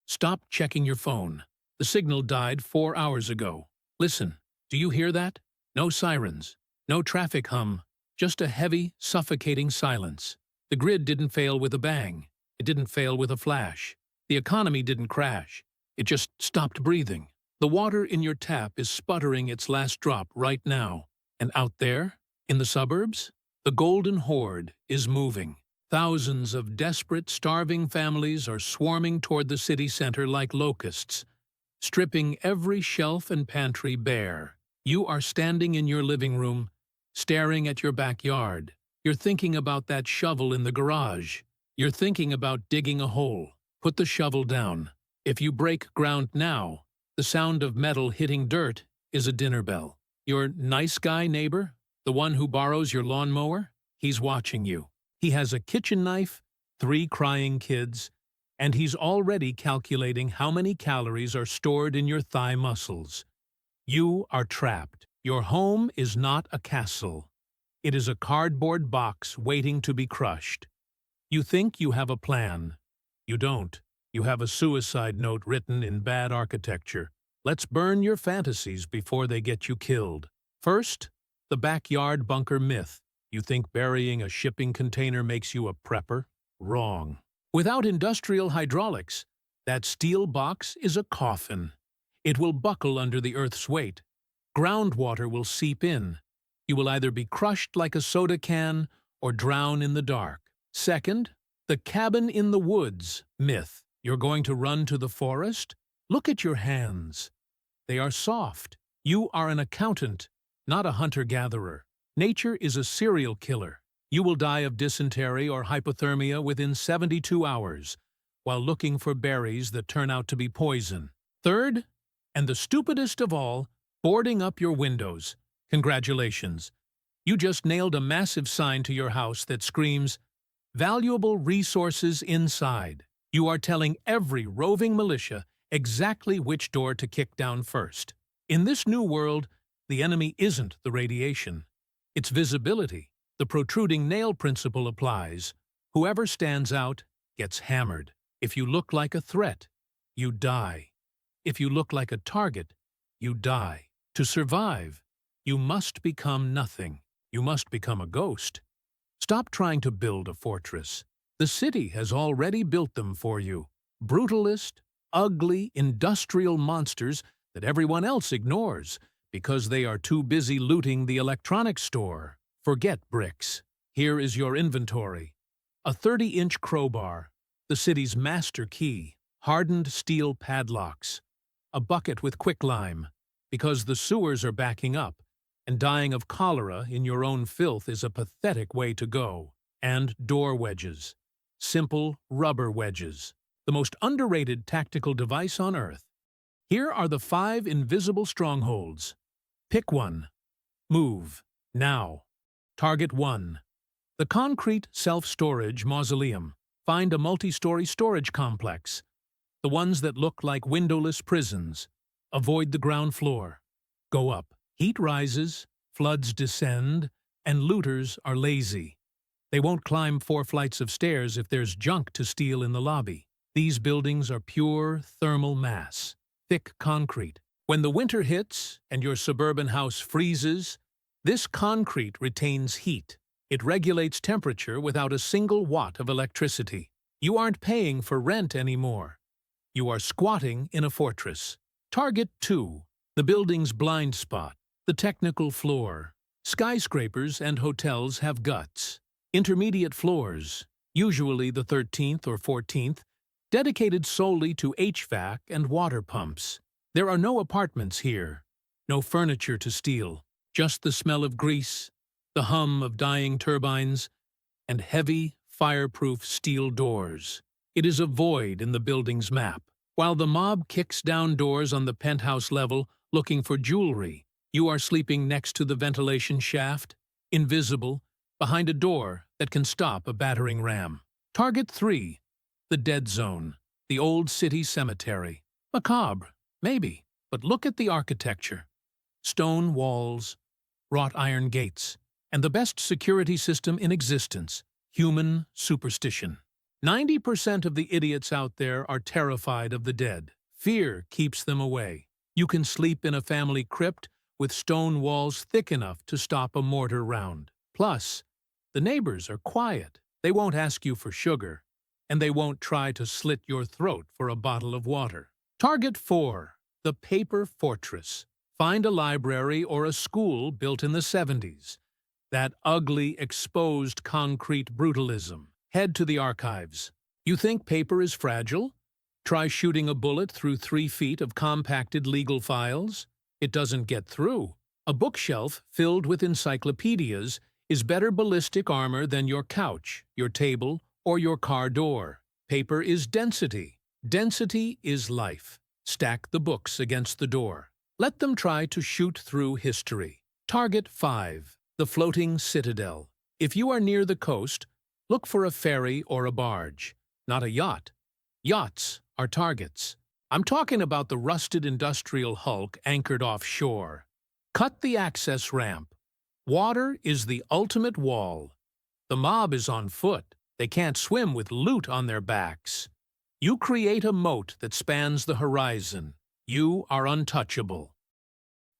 Stop checking your phone. The signal died 4 hours ago. Listen, do you hear that? No sirens, no traffic hum, just a heavy, suffocating silence. The grid didn't fail with a bang. It didn't fail with a flash. The economy didn't crash. It just stopped breathing. The water in your tap is sputtering its last drop right now. And out there, in the suburbs, the golden horde is moving. Thousands of desperate, starving families are swarming toward the city center like locusts, stripping every shelf and pantry bare. You are standing in your living room, staring at your backyard. You're thinking about that shovel in the garage. You're thinking about digging a hole. Put the shovel down. If you break ground now, the sound of metal hitting dirt is a dinner bell. Your nice guy neighbor, the one who borrows your lawnmower, he's watching you. He has a kitchen knife, 3 crying kids, and he's already calculating how many calories are stored in your thigh muscles. You are trapped. Your home is not a castle. It is a cardboard box waiting to be crushed. You think you have a plan. You don't. You have a suicide note written in bad architecture. Let's burn your fantasies before they get you killed. First, the backyard bunker myth. You think burying a shipping container makes you a prepper? Wrong. Without industrial hydraulics, that steel box is a coffin. It will buckle under the Earth's weight. Groundwater will seep in. You will either be crushed like a soda can or drown in the dark. Second, the cabin in the woods myth. You're going to run to the forest? Look at your hands. They are soft. You are an accountant, not a hunter-gatherer. Nature is a serial killer. You will die of dysentery or hypothermia within 72 hours, while looking for berries that turn out to be poison. Third, and the stupidest of all, boarding up your windows. Congratulations. You just nailed a massive sign to your house that screams, "Valuable resources inside." You are telling every roving militia exactly which door to kick down first. In this new world, the enemy isn't the radiation. It's visibility. The protruding nail principle applies. Whoever stands out gets hammered. If you look like a threat, you die. If you look like a target, you die. To survive, you must become nothing. You must become a ghost. Stop trying to build a fortress. The city has already built them for you. Brutalist, ugly, industrial monsters that everyone else ignores because they are too busy looting the electronics store. Forget bricks. Here is your inventory. A 30-inch crowbar, the city's master key, hardened steel padlocks, a bucket with quicklime, because the sewers are backing up, and dying of cholera in your own filth is a pathetic way to go, and door wedges. Simple rubber wedges. The most underrated tactical device on Earth. Here are the 5 invisible strongholds. Pick one. Move. Now. Target 1. The concrete self-storage mausoleum. Find a multi-story storage complex. The ones that look like windowless prisons. Avoid the ground floor. Go up. Heat rises, floods descend, and looters are lazy. They won't climb 4 flights of stairs if there's junk to steal in the lobby. These buildings are pure thermal mass. Thick concrete. When the winter hits and your suburban house freezes, this concrete retains heat. It regulates temperature without a single watt of electricity. You aren't paying for rent anymore. You are squatting in a fortress. Target 2. The building's blind spot. The technical floor. Skyscrapers and hotels have guts. Intermediate floors, usually the 13th or 14th, dedicated solely to HVAC and water pumps. There are no apartments here, no furniture to steal, just the smell of grease, the hum of dying turbines, and heavy, fireproof steel doors. It is a void in the building's map. While the mob kicks down doors on the penthouse level looking for jewelry, you are sleeping next to the ventilation shaft, invisible, behind a door that can stop a battering ram. Target 3. The dead zone, the old city cemetery. Macabre, maybe, but look at the architecture. Stone walls, wrought iron gates, and the best security system in existence, human superstition. 90% of the idiots out there are terrified of the dead. Fear keeps them away. You can sleep in a family crypt with stone walls thick enough to stop a mortar round. Plus, the neighbors are quiet. They won't ask you for sugar, and they won't try to slit your throat for a bottle of water. Target 4. The Paper Fortress. Find a library or a school built in the 70s. That ugly, exposed concrete brutalism. Head to the archives. You think paper is fragile? Try shooting a bullet through 3 feet of compacted legal files. It doesn't get through. A bookshelf filled with encyclopedias is better ballistic armor than your couch, your table, or your car door. Paper is density. Density is life. Stack the books against the door. Let them try to shoot through history. Target 5. The Floating Citadel. If you are near the coast, look for a ferry or a barge, not a yacht. Yachts are targets. I'm talking about the rusted industrial hulk anchored offshore. Cut the access ramp. Water is the ultimate wall. The mob is on foot. They can't swim with loot on their backs. You create a moat that spans the horizon. You are untouchable.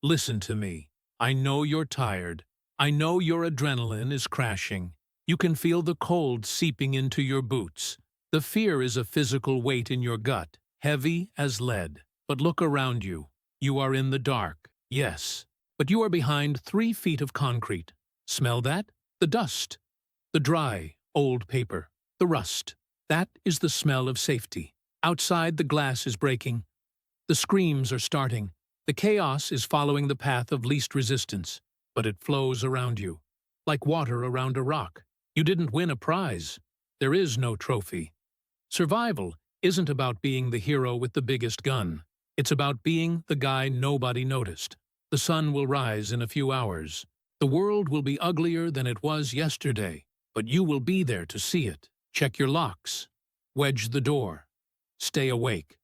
Listen to me. I know you're tired. I know your adrenaline is crashing. You can feel the cold seeping into your boots. The fear is a physical weight in your gut, heavy as lead. But look around you. You are in the dark, yes. But you are behind 3 feet of concrete. Smell that? The dust. The dry, old paper. The rust. That is the smell of safety. Outside, the glass is breaking. The screams are starting. The chaos is following the path of least resistance. But it flows around you, like water around a rock. You didn't win a prize. There is no trophy. Survival isn't about being the hero with the biggest gun. It's about being the guy nobody noticed. The sun will rise in a few hours. The world will be uglier than it was yesterday, but you will be there to see it. Check your locks. Wedge the door. Stay awake.